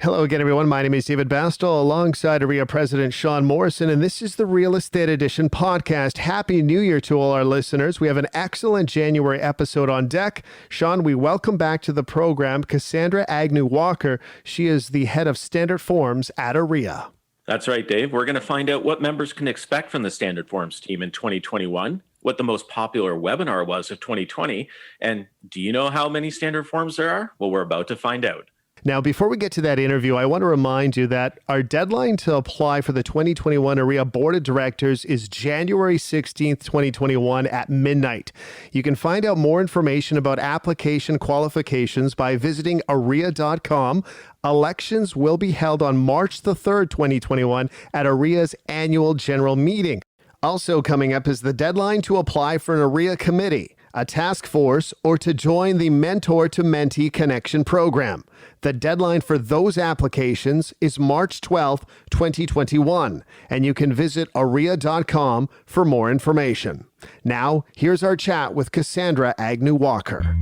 Hello again, everyone. My name is David Bastel, alongside OREA President Sean Morrison, and this is the Real Estate Edition podcast. Happy New Year to all our listeners. We have an excellent January episode on deck. Sean, we welcome back to the program Cassandra Agnew Walker. She is the head of Standard Forms at OREA. That's right, Dave. We're going to find out what members can expect from the Standard Forms team in 2021, what the most popular webinar was of 2020, and do you know how many Standard Forms there are? Well, we're about to find out. Now, before we get to that interview, I want to remind you that our deadline to apply for the 2021 OREA Board of Directors is January 16th, 2021 at midnight. You can find out more information about application qualifications by visiting OREA.com. Elections will be held on March the 3rd, 2021 at OREA's annual general meeting. Also coming up is the deadline to apply for an OREA committee, a task force, or to join the Mentor to Mentee Connection program. The deadline for those applications is March 12th, 2021, and you can visit OREA.com for more information. Now, here's our chat with Cassandra Agnew Walker.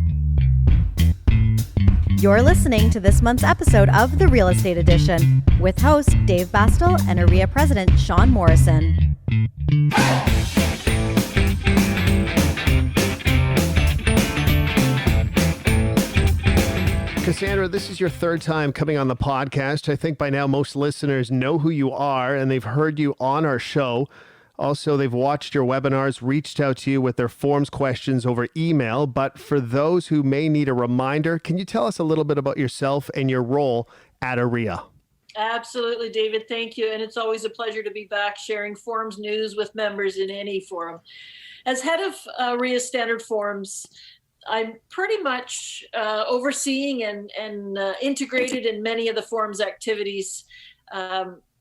You're listening to this month's episode of The Real Estate Edition with host Dave Bastel and OREA President Sean Morrison. Cassandra, this is your third time coming on the podcast. I think by now most listeners know who you are and they've heard you on our show. Also, they've watched your webinars, reached out to you with their forms questions over email. But for those who may need a reminder, can you tell us a little bit about yourself and your role at OREA? Absolutely, David. Thank you. And it's always a pleasure to be back sharing forms news with members in any forum. As head of OREA Standard Forms, I'm pretty much overseeing and integrated in many of the forms activities.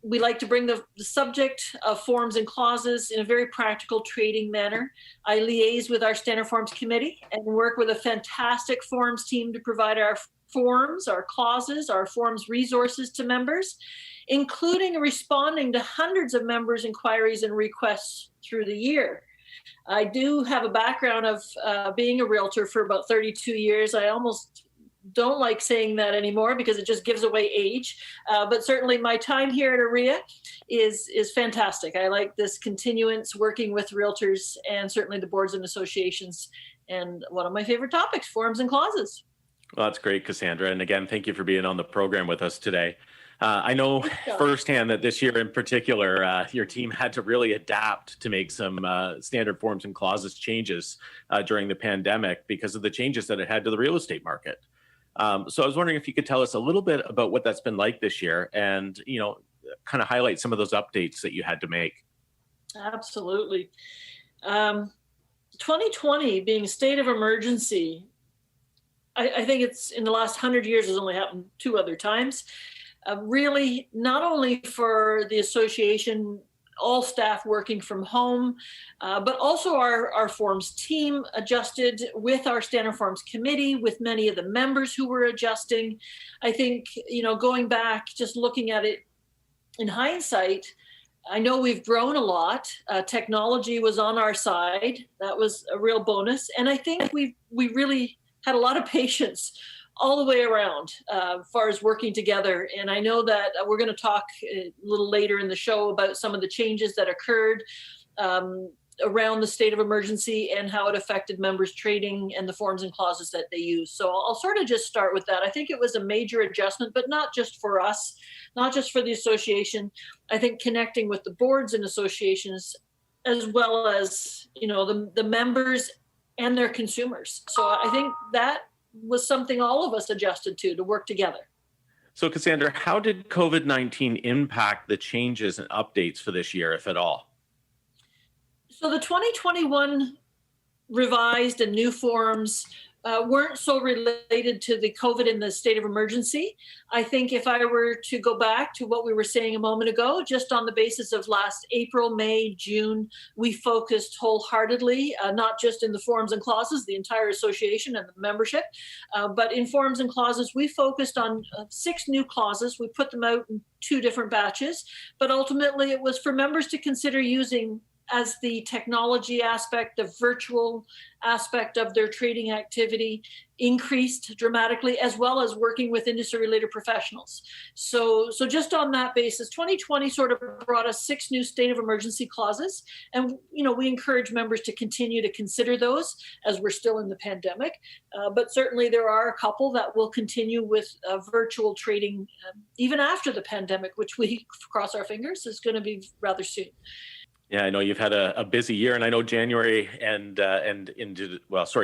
We like to bring the subject of forms and clauses in a very practical trading manner. I liaise with our Standard Forms Committee and work with a fantastic forms team to provide our forms, our clauses, our forms resources to members, including responding to hundreds of members' inquiries and requests through the year. I do have a background of being a realtor for about 32 years. I almost don't like saying that anymore because it just gives away age. But certainly my time here at OREA is fantastic. I like this continuance working with realtors and certainly the boards and associations. And one of my favorite topics, forms and clauses. Well, that's great, Cassandra. And again, thank you for being on the program with us today. I know firsthand that this year in particular, your team had to really adapt to make some standard forms and clauses changes during the pandemic because of the changes that it had to the real estate market. So I was wondering if you could tell us a little bit about what that's been like this year and, kind of highlight some of those updates that you had to make. Absolutely. 2020 being a state of emergency, I think it's in the last 100 years has only happened 2 other times. Really, not only for the association, all staff working from home, but also our forms team adjusted with our Standard Forms Committee, with many of the members who were adjusting. I think, going back, just looking at it in hindsight, I know we've grown a lot. Technology was on our side. That was a real bonus. And I think we really had a lot of patience all the way around as far as working together. And I know that we're going to talk a little later in the show about some of the changes that occurred around the state of emergency and how it affected members' trading and the forms and clauses that they use. So I'll sort of just start with that. I think it was a major adjustment, but not just for us, not just for the association. I think connecting with the boards and associations, as well as, the members and their consumers. So I think that was something all of us adjusted to work together. So Cassandra, how did COVID-19 impact the changes and updates for this year, if at all? So the 2021 revised and new forms weren't so related to the COVID and the state of emergency. I think if I were to go back to what we were saying a moment ago, just on the basis of last April, May, June, we focused wholeheartedly, not just in the forms and clauses, the entire association and the membership, but in forms and clauses, we focused on 6 new clauses. We put them out in 2 different batches, but ultimately it was for members to consider using as the technology aspect, the virtual aspect of their trading activity increased dramatically, as well as working with industry-related professionals. So just on that basis, 2020 sort of brought us 6 new state of emergency clauses. And, we encourage members to continue to consider those as we're still in the pandemic. But certainly there are a couple that will continue with virtual trading even after the pandemic, which we cross our fingers is going to be rather soon. Yeah, I know you've had a busy year, and I know January and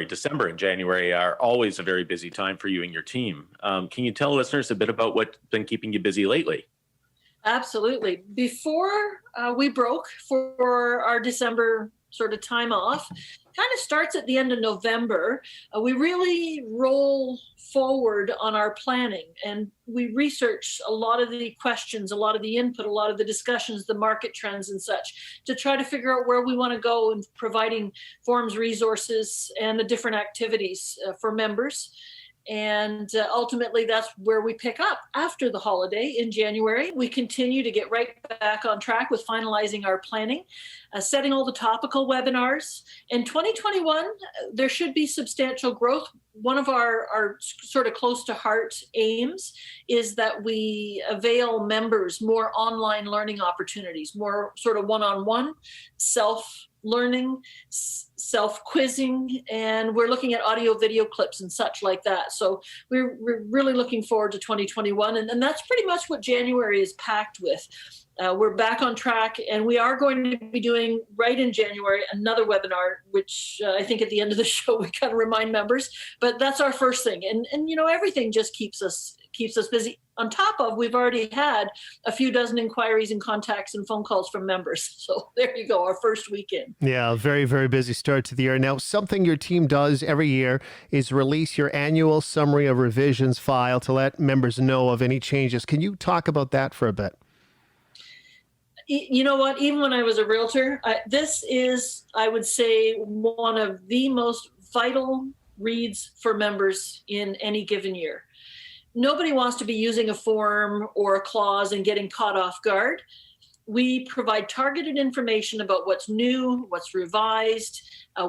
December and January are always a very busy time for you and your team. Can you tell listeners a bit about what's been keeping you busy lately? Absolutely. Before we broke for our December sort of time off, kind of starts at the end of November. We really roll forward on our planning, and we research a lot of the questions, a lot of the input, a lot of the discussions, the market trends and such, to try to figure out where we want to go in providing forums, resources, and the different activities for members. And ultimately, that's where we pick up after the holiday in January. We continue to get right back on track with finalizing our planning, setting all the topical webinars. In 2021, there should be substantial growth. One of our sort of close to heart aims is that we avail members more online learning opportunities, more sort of one-on-one, self-learning, self-quizzing, and we're looking at audio video clips and such like that. So we're really looking forward to 2021, and that's pretty much what January is packed with. We're back on track, and we are going to be doing right in January another webinar, which I think at the end of the show we kind of remind members, but that's our first thing. And everything just keeps us busy. On top of, we've already had a few dozen inquiries and contacts and phone calls from members. So there you go, our first weekend. Yeah, very, very busy start to the year. Now, something your team does every year is release your annual summary of revisions file to let members know of any changes. Can you talk about that for a bit? You know what? Even when I was a realtor, this is, I would say, one of the most vital reads for members in any given year. Nobody wants to be using a form or a clause and getting caught off guard. We provide targeted information about what's new, what's revised.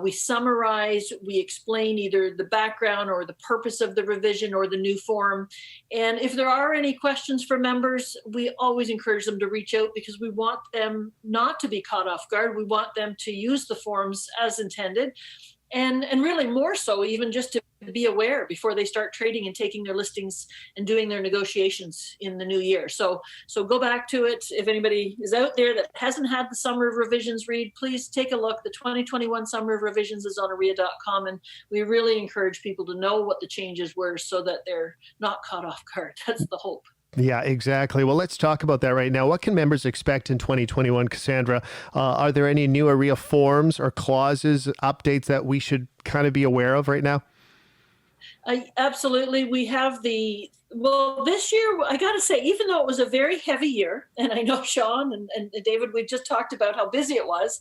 We summarize, we explain either the background or the purpose of the revision or the new form. And if there are any questions for members, we always encourage them to reach out because we want them not to be caught off guard. We want them to use the forms as intended. And really more so even just to be aware before they start trading and taking their listings and doing their negotiations in the new year. So go back to it. If anybody is out there that hasn't had the Summer of Revisions read, please take a look. The 2021 Summer of Revisions is on OREA.com, and we really encourage people to know what the changes were so that they're not caught off guard. That's the hope. Yeah, exactly. Well, let's talk about that right now. What can members expect in 2021, Cassandra? Are there any new OREA forms or clauses, updates that we should kind of be aware of right now? Absolutely. We have this year, I got to say, even though it was a very heavy year, and I know Sean and David, we just talked about how busy it was,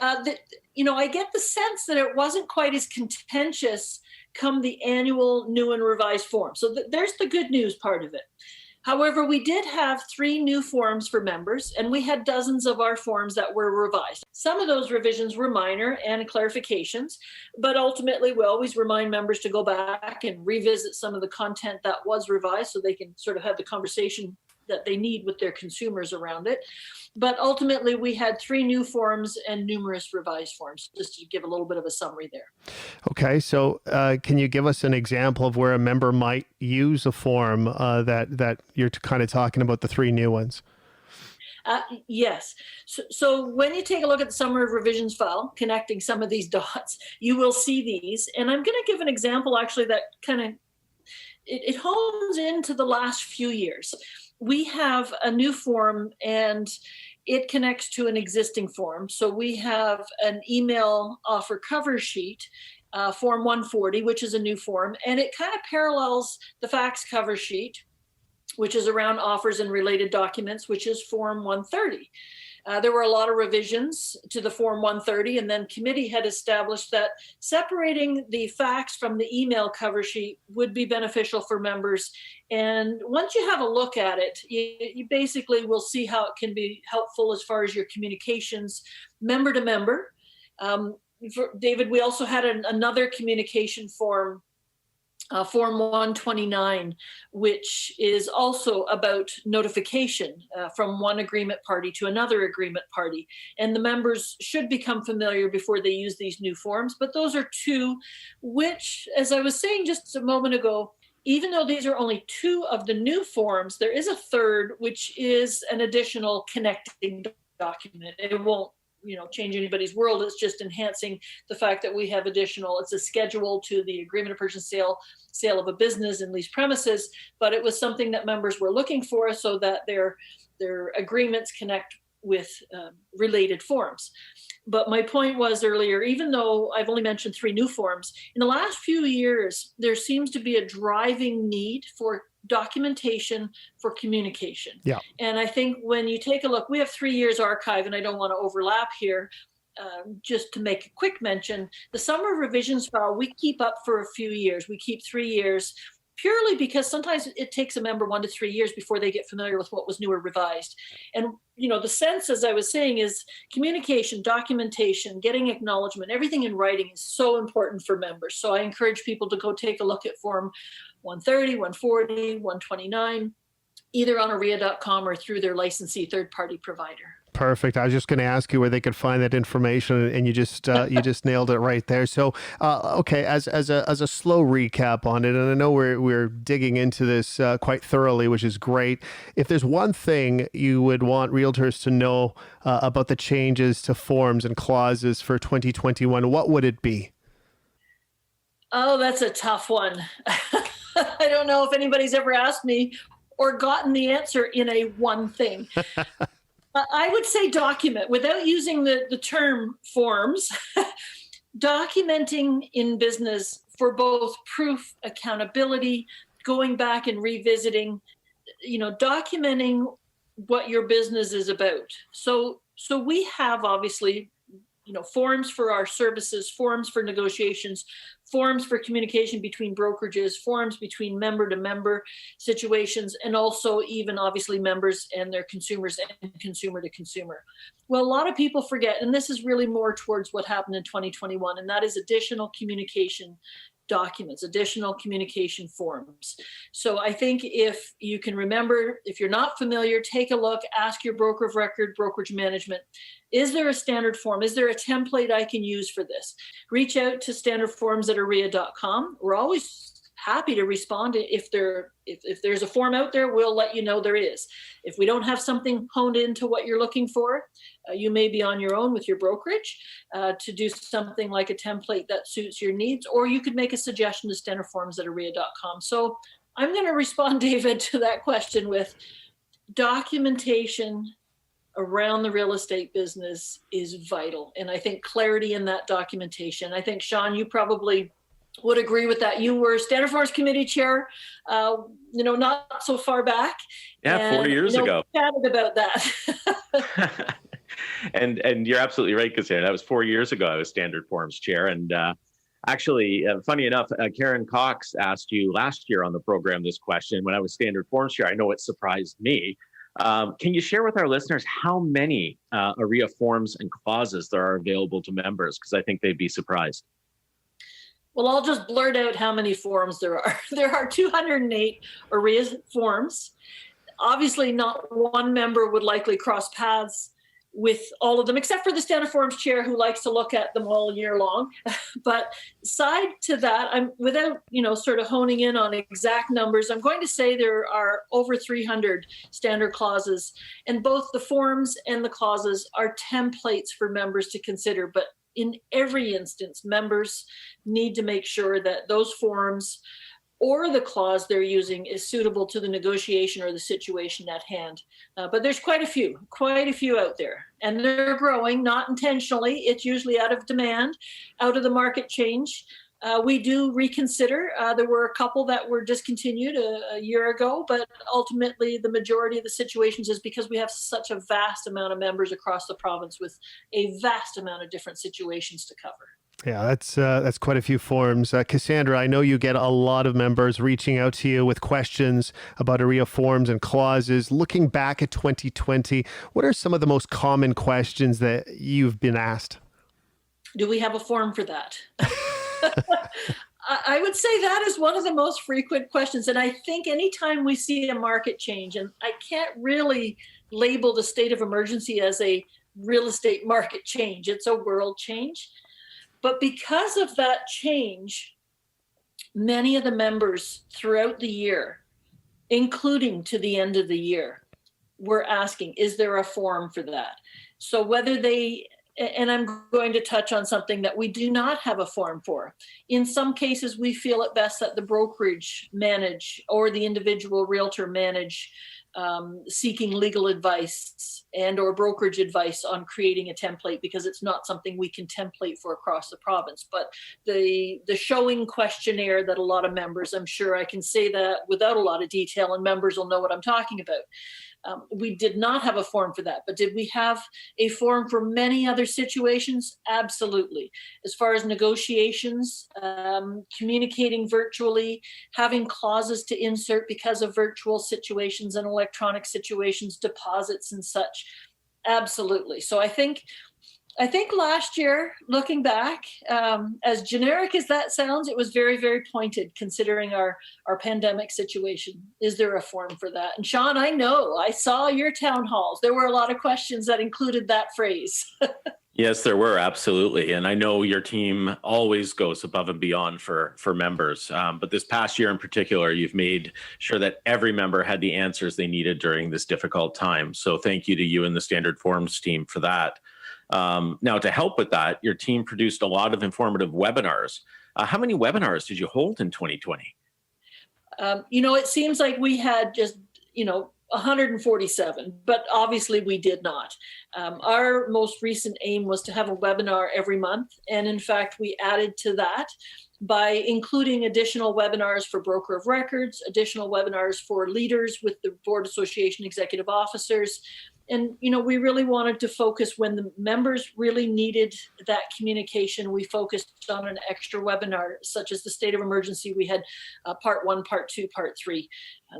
I get the sense that it wasn't quite as contentious come the annual new and revised form. So there's the good news part of it. However, we did have 3 new forms for members, and we had dozens of our forms that were revised. Some of those revisions were minor and clarifications, but ultimately we always remind members to go back and revisit some of the content that was revised so they can sort of have the conversation that they need with their consumers around it. But ultimately, we had 3 new forms and numerous revised forms, just to give a little bit of a summary there. Okay, so can you give us an example of where a member might use a form that you're kind of talking about, the 3 new ones? Yes. So when you take a look at the Summer of Revisions file, connecting some of these dots, you will see these. And I'm going to give an example actually that kind of, it hones into the last few years. We have a new form and it connects to an existing form. So we have an email offer cover sheet, Form 140, which is a new form, and it kind of parallels the fax cover sheet, which is around offers and related documents, which is Form 130. There were a lot of revisions to the Form 130, and then committee had established that separating the facts from the email cover sheet would be beneficial for members. And once you have a look at it, you basically will see how it can be helpful as far as your communications member to member. David, we also had another communication form, Form 129, which is also about notification from one agreement party to another agreement party. And the members should become familiar before they use these new forms. But those are two which, as I was saying just a moment ago, even though these are only two of the new forms, there is a third, which is an additional connecting document. It won't change anybody's world. It's just enhancing the fact that we have additional, it's a schedule to the agreement of purchase and sale of a business and lease premises, but it was something that members were looking for so that their agreements connect with related forms. But my point was earlier, even though I've only mentioned 3 new forms, in the last few years, there seems to be a driving need for documentation for communication. Yeah. And I think when you take a look, we have 3 years archive, and I don't want to overlap here. Just to make a quick mention, the summer revisions file, we keep up for a few years. We keep 3 years purely because sometimes it takes a member 1 to 3 years before they get familiar with what was new or revised. And, the sense, as I was saying, is communication, documentation, getting acknowledgement, everything in writing is so important for members. So I encourage people to go take a look at Form 130, 140, 129, either on OREA.com or through their licensee third-party provider. Perfect. I was just going to ask you where they could find that information, and you just nailed it right there. So, okay, as a slow recap on it, and I know we're digging into this quite thoroughly, which is great. If there's one thing you would want realtors to know about the changes to forms and clauses for 2021, what would it be? Oh, that's a tough one. I don't know if anybody's ever asked me or gotten the answer in a one thing. I would say document without using the term forms. Documenting in business for both proof, accountability, going back and revisiting, documenting what your business is about. So we have obviously, forms for our services, forms for negotiations, forms for communication between brokerages, forms between member to member situations, and also even obviously members and their consumers and consumer to consumer. Well, a lot of people forget, and this is really more towards what happened in 2021, and that is additional communication documents, additional communication forms. So I think if you can remember, if you're not familiar, take a look, ask your broker of record, brokerage management, is there a standard form? Is there a template I can use for this? Reach out to standardforms@OREA.com. We're always happy to respond. If there's a form out there, we'll let you know there is. If we don't have something honed into what you're looking for, you may be on your own with your brokerage to do something like a template that suits your needs, or you could make a suggestion to standardforms@OREA.com. So I'm going to respond, David, to that question with documentation around the real estate business is vital. And I think clarity in that documentation. I think, Sean, you probably would agree with that. You were Standard Forms Committee Chair, not so far back. Yeah, 4 years ago. Chatted about that. And you're absolutely right, Cassandra. That was 4 years ago. I was Standard Forms Chair. And actually, funny enough, Karen Cox asked you last year on the program this question when I was Standard Forms Chair. I know it surprised me. Can you share with our listeners how many OREA forms and clauses there are available to members? Because I think they'd be surprised. Well, I'll just blurt out how many forms there are. There are 208 OREA forms. Obviously, not one member would likely cross paths with all of them, except for the Standard Forms Chair, who likes to look at them all year long. But side to that, I'm without sort of honing in on exact numbers, I'm going to say there are over 300 standard clauses, and both the forms and the clauses are templates for members to consider. But in every instance, members need to make sure that those forms or the clause they're using is suitable to the negotiation or the situation at hand. But there's quite a few out there, and they're growing, not intentionally. It's usually out of demand, out of the market change. We do reconsider. There were a couple that were discontinued a year ago, but ultimately the majority of the situations is because we have such a vast amount of members across the province with a vast amount of different situations to cover. Yeah, that's quite a few forms. Cassandra, I know you get a lot of members reaching out to you with questions about OREA forms and clauses. Looking back at 2020, what are some of the most common questions that you've been asked? Do we have a form for that? I would say that is one of the most frequent questions. And I think anytime we see a market change, and I can't really label the state of emergency as a real estate market change, it's a world change. But because of that change, many of the members throughout the year, including to the end of the year, were asking, is there a form for that? So whether they, and I'm going to touch on something that we do not have a form for. In some cases, we feel it best that the brokerage manage or the individual realtor manage seeking legal advice and or brokerage advice on creating a template, because it's not something we can template for across the province. But the showing questionnaire that a lot of members, I'm sure I can say that without a lot of detail and members will know what I'm talking about. We did not have a form for that, but did we have a form for many other situations? Absolutely. As far as negotiations, communicating virtually, having clauses to insert because of virtual situations and electronic situations, deposits and such. Absolutely. So I think last year, looking back, as generic as that sounds, it was very, very pointed considering our pandemic situation. Is there a form for that? And Sean, I know, I saw your town halls. There were a lot of questions that included that phrase. Yes, there were, absolutely. And I know your team always goes above and beyond for members. But this past year in particular, you've made sure that every member had the answers they needed during this difficult time. So thank you to you and the Standard Forms team for that. Now, to help with that, your team produced a lot of informative webinars. How many webinars did you hold in 2020? It seems like we had just, 147, but obviously we did not. Our most recent aim was to have a webinar every month. And in fact, we added to that by including additional webinars for broker of records, additional webinars for leaders with the Board Association executive officers. And, we really wanted to focus when the members really needed that communication. We focused on an extra webinar, such as the state of emergency. We had part 1, part 2, part 3.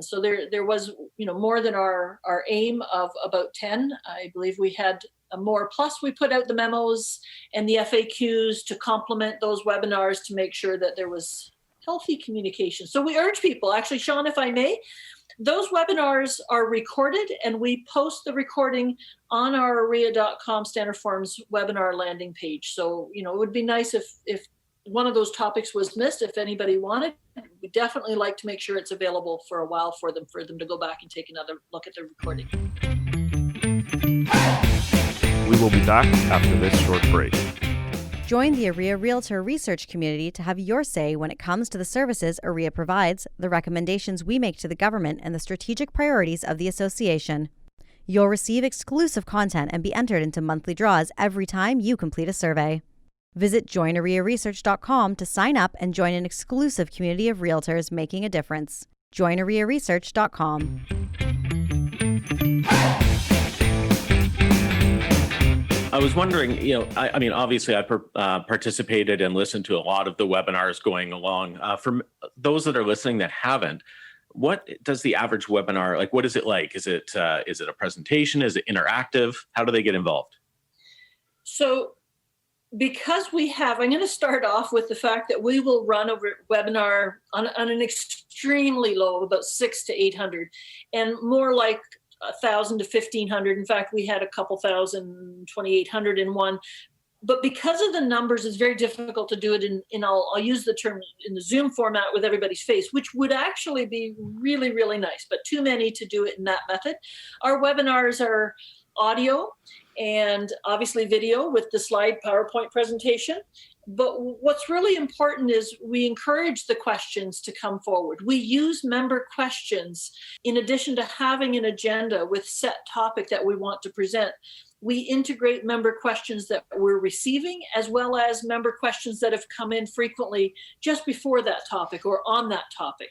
So there was, more than our aim of about 10. I believe we had more. Plus, we put out the memos and the FAQs to complement those webinars to make sure that there was healthy communication. So we urge people, actually, Sean, if I may, those webinars are recorded and we post the recording on our OREA.com Standard Forms webinar landing page. So, it would be nice if one of those topics was missed, if anybody wanted, we definitely like to make sure it's available for a while for them to go back and take another look at the recording. We will be back after this short break. Join the OREA Realtor research community to have your say when it comes to the services OREA provides, the recommendations we make to the government, and the strategic priorities of the association. You'll receive exclusive content and be entered into monthly draws every time you complete a survey. Visit joinorearesearch.com to sign up and join an exclusive community of realtors making a difference. joinorearesearch.com. I was wondering, obviously I participated and listened to a lot of the webinars going along. For those that are listening that haven't, what does the average webinar, what is it like? Is it a presentation? Is it interactive? How do they get involved? So because I'm going to start off with the fact that we will run a webinar on an extremely low, about 600 to 800, and more like 1,000 to 1,500. In fact, we had a couple thousand, 2,800 in one. But because of the numbers, it's very difficult to do it in I'll use the term in the Zoom format with everybody's face, which would actually be really, really nice, but too many to do it in that method. Our webinars are audio and obviously video with the slide PowerPoint presentation. But what's really important is we encourage the questions to come forward. We use member questions in addition to having an agenda with set topic that we want to present. we integrate member questions that we're receiving, as well as member questions that have come in frequently just before that topic or on that topic.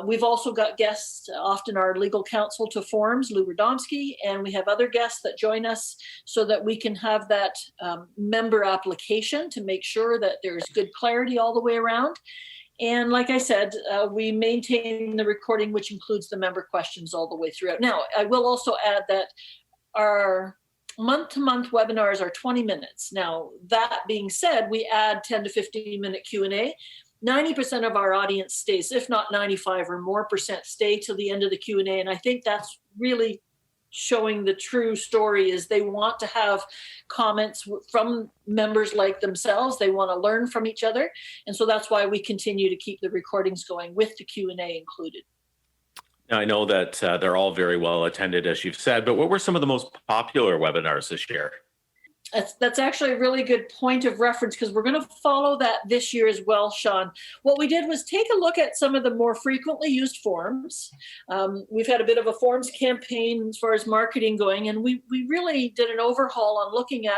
We've also got guests, often our legal counsel to forums, Lou Radomski, and we have other guests that join us so that we can have that member application to make sure that there's good clarity all the way around. And like I said, we maintain the recording, which includes the member questions all the way throughout. Now, I will also add that our month-to-month webinars are 20 minutes. Now, that being said, we add 10 to 15-minute Q&A. 90% of our audience stays, if not 95 or more percent, stay till the end of the Q&A. And I think that's really showing the true story, is they want to have comments from members like themselves. They want to learn from each other. And so that's why we continue to keep the recordings going with the Q&A included. Now, I know that they're all very well attended, as you've said, but what were some of the most popular webinars this year? That's actually a really good point of reference, because we're going to follow that this year as well, Sean. What we did was take a look at some of the more frequently used forums. We've had a bit of a forums campaign as far as marketing going, and we really did an overhaul on looking at,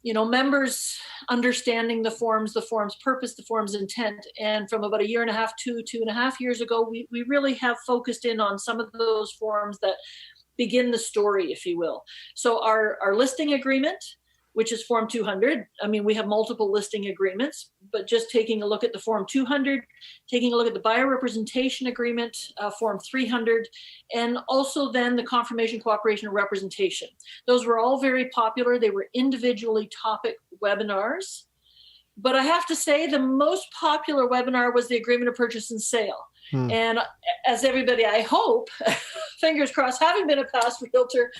members understanding the forum's purpose, the forum's intent. And from about a year and a half to 2.5 years ago, we really have focused in on some of those forums that begin the story, if you will. So our listing agreement, which is Form 200. I mean, we have multiple listing agreements, but just taking a look at the Form 200, taking a look at the buyer representation agreement, Form 300, and also then the confirmation, cooperation, and representation. Those were all very popular. They were individually topic webinars. But I have to say the most popular webinar was the agreement of purchase and sale. And as everybody, I hope, fingers crossed, having been a past realtor,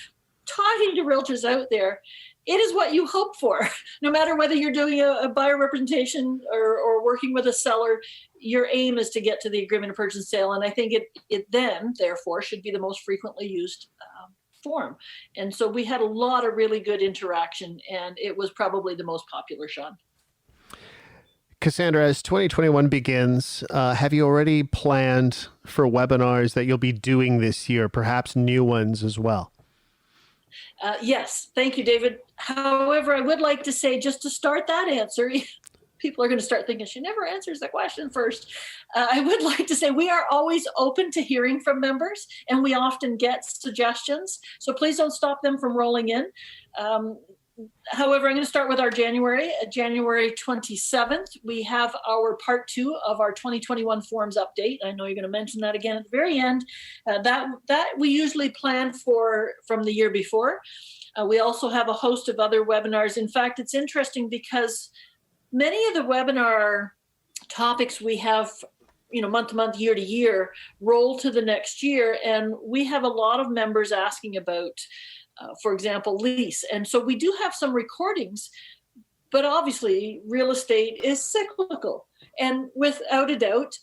talking to realtors out there, it is what you hope for. No matter whether you're doing a buyer representation or working with a seller, your aim is to get to the agreement of purchase and sale. And I think it then, therefore, should be the most frequently used form. And so we had a lot of really good interaction, and it was probably the most popular, Sean. Cassandra, as 2021 begins, have you already planned for webinars that you'll be doing this year, perhaps new ones as well? Yes, thank you, David. However, I would like to say, just to start that answer, people are going to start thinking she never answers the question first. I would like to say we are always open to hearing from members, and we often get suggestions. So please don't stop them from rolling in. However, I'm going to start with our January 27th. We have our part 2 of our 2021 forms update. I know you're going to mention that again at the very end. That we usually plan for from the year before. We also have a host of other webinars. In fact, it's interesting because many of the webinar topics we have, month to month, year to year, roll to the next year. And we have a lot of members asking about, for example, lease. And so we do have some recordings, but obviously real estate is cyclical. And without a doubt,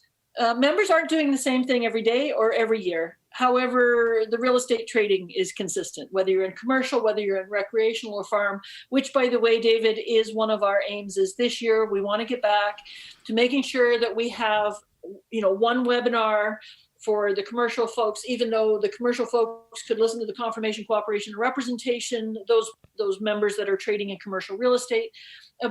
members aren't doing the same thing every day or every year. However, the real estate trading is consistent, whether you're in commercial, whether you're in recreational or farm, which, by the way, David, is one of our aims. Is this year we want to get back to making sure that we have, one webinar for the commercial folks, even though the commercial folks could listen to the confirmation, cooperation, and representation, those members that are trading in commercial real estate,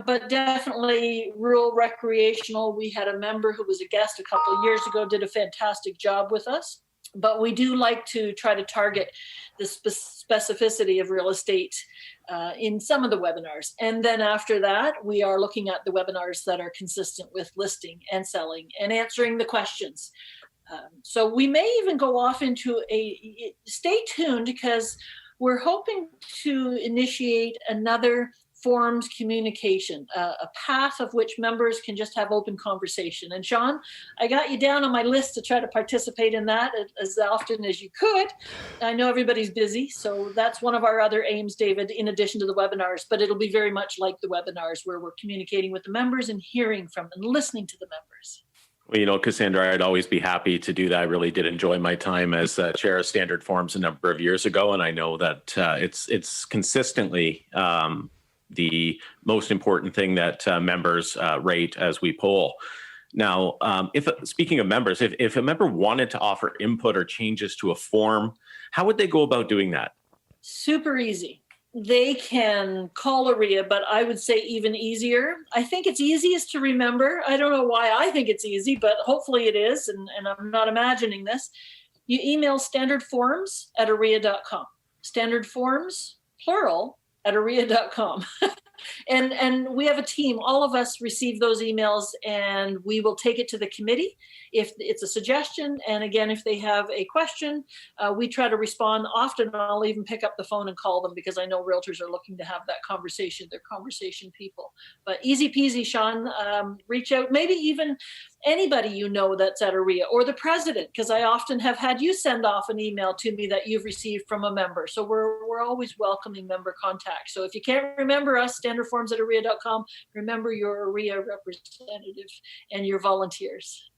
but definitely rural recreational. We had a member who was a guest a couple of years ago, did a fantastic job with us. But we do like to try to target the specificity of real estate in some of the webinars. And then after that, we are looking at the webinars that are consistent with listing and selling and answering the questions. So we may even go off into stay tuned, because we're hoping to initiate another forums communication, a path of which members can just have open conversation. And Sean, I got you down on my list to try to participate in that as often as you could. I know everybody's busy, so that's one of our other aims, David, in addition to the webinars, but it'll be very much like the webinars, where we're communicating with the members and hearing from and listening to the members. Well, Cassandra, I'd always be happy to do that. I really did enjoy my time as chair of Standard Forums a number of years ago, and I know that it's consistently the most important thing that members rate as we poll. Now, speaking of members, if a member wanted to offer input or changes to a form, how would they go about doing that? Super easy. they can call OREA, but I would say even easier. I think it's easiest to remember. I don't know why I think it's easy, but hopefully it is, and I'm not imagining this. You email standardforms@orea.com. Standardforms, plural, @orea.com. And we have a team. All of us receive those emails, and we will take it to the committee if it's a suggestion. And again, if they have a question, we try to respond. Often I'll even pick up the phone and call them because I know realtors are looking to have that conversation. They're conversation people. But easy peasy, Sean. Reach out. Maybe even anybody you know that's at OREA, or the president, because I often have had you send off an email to me that you've received from a member. So we're always welcoming member contact. So if you can't remember us, standardforms@orea.com, remember your OREA representative and your volunteers.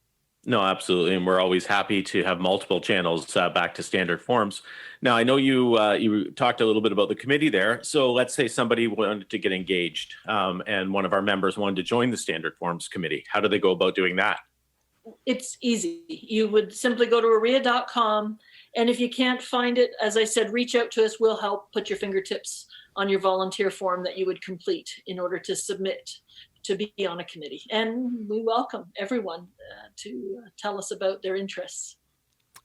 No, absolutely. And we're always happy to have multiple channels back to Standard Forms. Now, I know you talked a little bit about the committee there. So let's say somebody wanted to get engaged and one of our members wanted to join the Standard Forms committee. How do they go about doing that? It's easy. You would simply go to OREA.com. And if you can't find it, as I said, reach out to us. We'll help put your fingertips on your volunteer form that you would complete in order to submit to be on a committee. And we welcome everyone to tell us about their interests.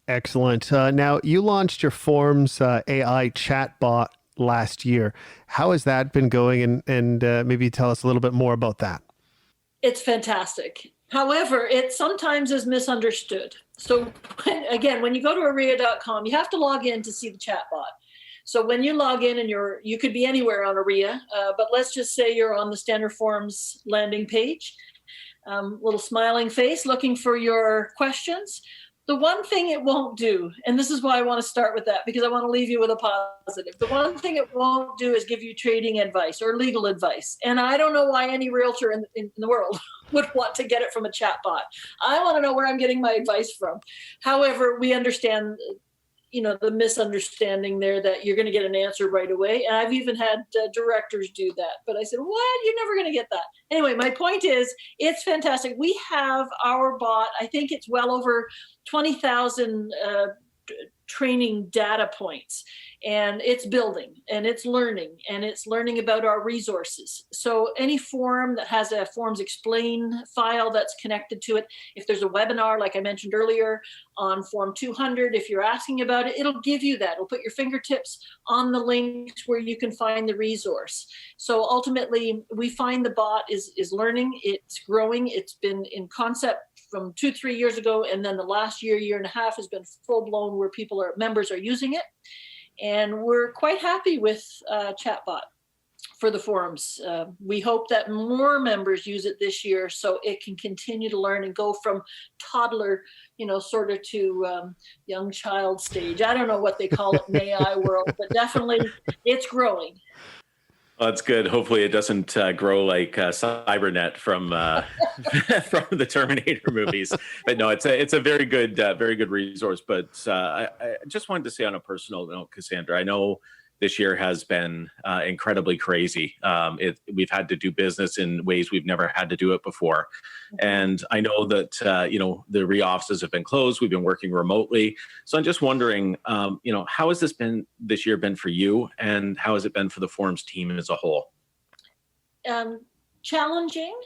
Excellent. Now, you launched your Forms AI chatbot last year. How has that been going? And maybe tell us a little bit more about that. It's fantastic. However, it sometimes is misunderstood. So when you go to OREA.com, you have to log in to see the chatbot. So when you log in and you could be anywhere on OREA, but let's just say you're on the Standard Forms landing page, little smiling face looking for your questions. The one thing it won't do, and this is why I want to start with that, because I want to leave you with a positive. The one thing it won't do is give you trading advice or legal advice. And I don't know why any realtor in the world would want to get it from a chatbot. I want to know where I'm getting my advice from. However, we understand the misunderstanding there that you're going to get an answer right away. And I've even had directors do that. But I said, what? You're never going to get that. Anyway, my point is, it's fantastic. We have our bot. I think it's well over 20,000 training data points. And it's building and it's learning about our resources. So any form that has a Forms Explain file that's connected to it, if there's a webinar, like I mentioned earlier, on Form 200, if you're asking about it, it'll give you that. It'll put your fingertips on the links where you can find the resource. So ultimately, we find the bot is learning, it's growing, it's been in concept from 2-3 years ago, and then the last year and a half has been full-blown where members are using it. And we're quite happy with chatbot for the forums. We hope that more members use it this year so it can continue to learn and go from toddler, sort of to young child stage. I don't know what they call it in the AI world, but definitely it's growing. Well, that's good. Hopefully it doesn't grow like Cybernet from the Terminator movies. But no, it's a very good resource. But I just wanted to say on a personal note, Cassandra, I know this year has been incredibly crazy. We've had to do business in ways we've never had to do it before. And I know that, the OREA offices have been closed. We've been working remotely. So I'm just wondering, how has this year been for you? And how has it been for the Forms team as a whole? Challenging.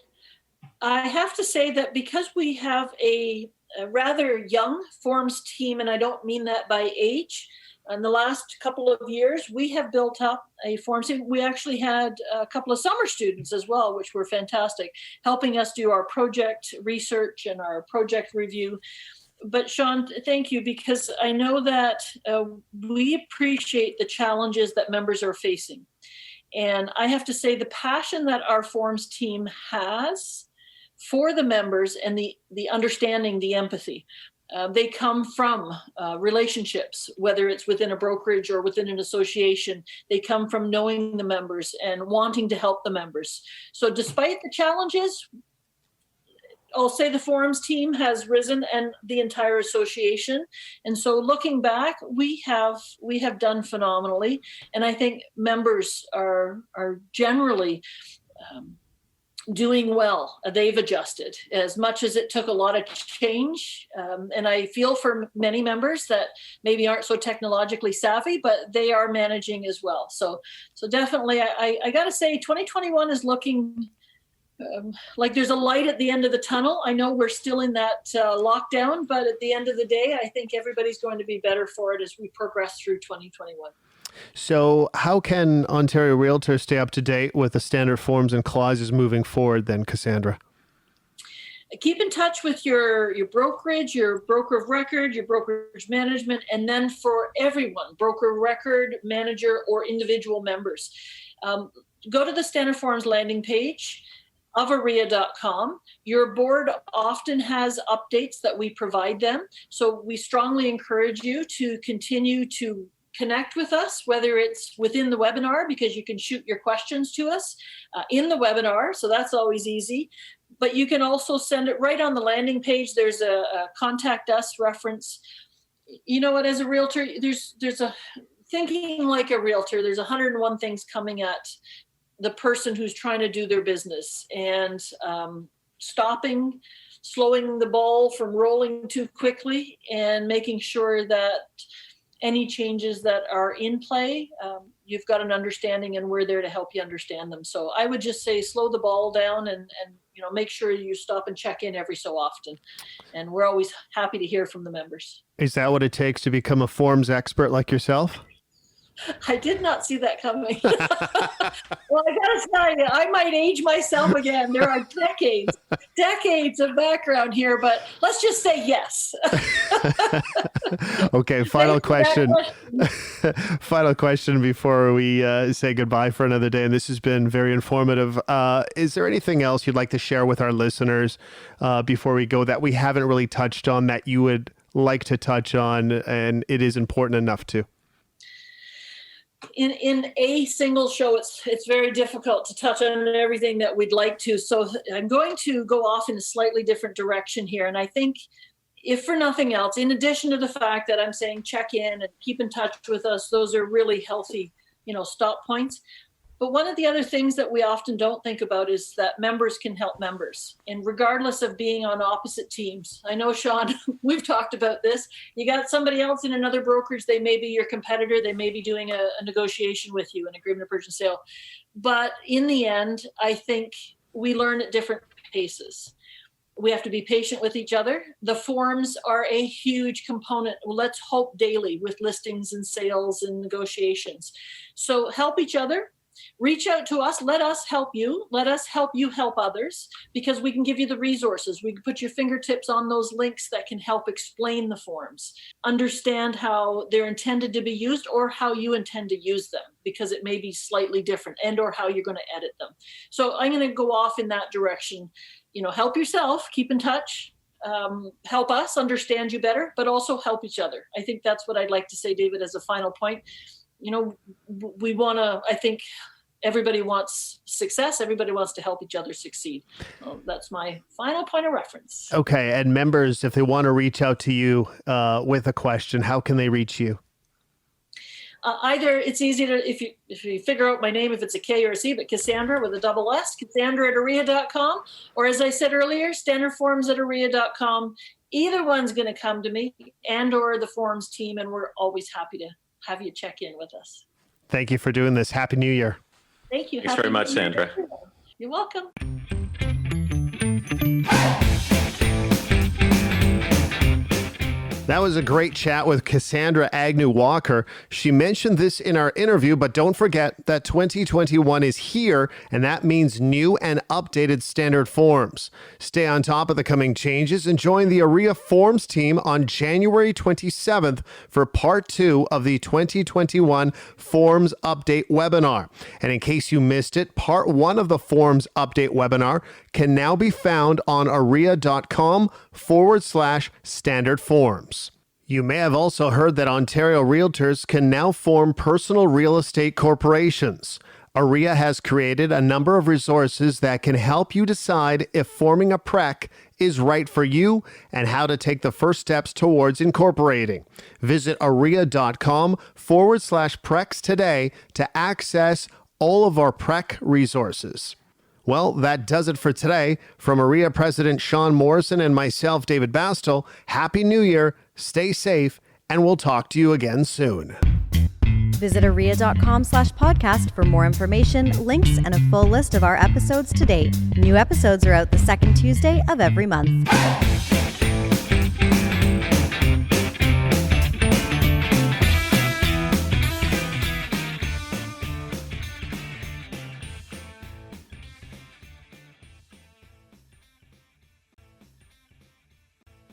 I have to say that because we have a rather young Forms team, and I don't mean that by age, in the last couple of years, we have built up a Forms team. We actually had a couple of summer students as well, which were fantastic, helping us do our project research and our project review. But Sean, thank you, because I know that we appreciate the challenges that members are facing. And I have to say the passion that our Forms team has for the members and the understanding, the empathy. They come from relationships, whether it's within a brokerage or within an association. They come from knowing the members and wanting to help the members. So despite the challenges, I'll say the Forums team has risen and the entire association. And so looking back, we have done phenomenally. And I think members are generally doing well. They've adjusted as much as it took a lot of change. And I feel for many members that maybe aren't so technologically savvy, but they are managing as well. So definitely, I got to say, 2021 is looking like there's a light at the end of the tunnel. I know we're still in that lockdown, but at the end of the day, I think everybody's going to be better for it as we progress through 2021. So how can Ontario Realtors stay up to date with the standard forms and clauses moving forward then, Cassandra? Keep in touch with your brokerage, your broker of record, your brokerage management, and then for everyone, broker of record, manager, or individual members. Go to the standard forms landing page of OREA.com. Your board often has updates that we provide them. So we strongly encourage you to continue to connect with us, whether it's within the webinar, because you can shoot your questions to us in the webinar. So that's always easy. But you can also send it right on the landing page. There's a contact us reference. You know what, as a realtor, there's a thinking like a realtor, there's 101 things coming at the person who's trying to do their business, and stopping, slowing the ball from rolling too quickly, and making sure that any changes that are in play, you've got an understanding, and we're there to help you understand them. So I would just say slow the ball down and make sure you stop and check in every so often. And we're always happy to hear from the members. Is that what it takes to become a forms expert like yourself? I did not see that coming. Well, I gotta tell you, I might age myself again. There are decades of background here, but let's just say yes. Okay, final question. Final question before we say goodbye for another day. And this has been very informative. Is there anything else you'd like to share with our listeners before we go that we haven't really touched on that you would like to touch on, and it is important enough to? In a single show, it's very difficult to touch on everything that we'd like to. So I'm going to go off in a slightly different direction here. And I think, if for nothing else, in addition to the fact that I'm saying check in and keep in touch with us, those are really healthy, stop points. But one of the other things that we often don't think about is that members can help members. And regardless of being on opposite teams, I know, Sean, we've talked about this. You got somebody else in another brokerage, they may be your competitor, they may be doing a negotiation with you, an agreement of purchase and sale. But in the end, I think we learn at different paces. We have to be patient with each other. The forms are a huge component. Let's hope daily with listings and sales and negotiations. So help each other. Reach out to us. Let us help you. Let us help you help others, because we can give you the resources. We can put your fingertips on those links that can help explain the forms, understand how they're intended to be used or how you intend to use them, because it may be slightly different, and or how you're going to edit them. So I'm going to go off in that direction. Help yourself, keep in touch, help us understand you better, but also help each other. I think that's what I'd like to say, David, as a final point. We want to, I think everybody wants success. Everybody wants to help each other succeed. Well, that's my final point of reference. Okay. And members, if they want to reach out to you with a question, how can they reach you? Either it's easy to, if you figure out my name, if it's a K or a C, but Cassandra with a double S, Cassandra@OREA.com, or as I said earlier, standardforms@OREA.com. Either one's going to come to me and or the forms team, and we're always happy to have you check in with us. Thank you for doing this. Happy New Year. Thank you. Thanks very much, Sandra. You're welcome. That was a great chat with Cassandra Agnew Walker. She mentioned this in our interview, but don't forget that 2021 is here, and that means new and updated standard forms. Stay on top of the coming changes and join the OREA Forms team on January 27th for part 2 of the 2021 Forms Update webinar. And in case you missed it, part 1 of the Forms Update webinar can now be found on OREA.com/standard forms. You may have also heard that Ontario Realtors can now form personal real estate corporations. OREA has created a number of resources that can help you decide if forming a PREC is right for you and how to take the first steps towards incorporating. Visit OREA.com/PRECs today to access all of our PREC resources. Well, that does it for today. From OREA President Sean Morrison and myself, David Bastel, Happy New Year, stay safe, and we'll talk to you again soon. Visit OREA.com/podcast for more information, links, and a full list of our episodes to date. New episodes are out the second Tuesday of every month.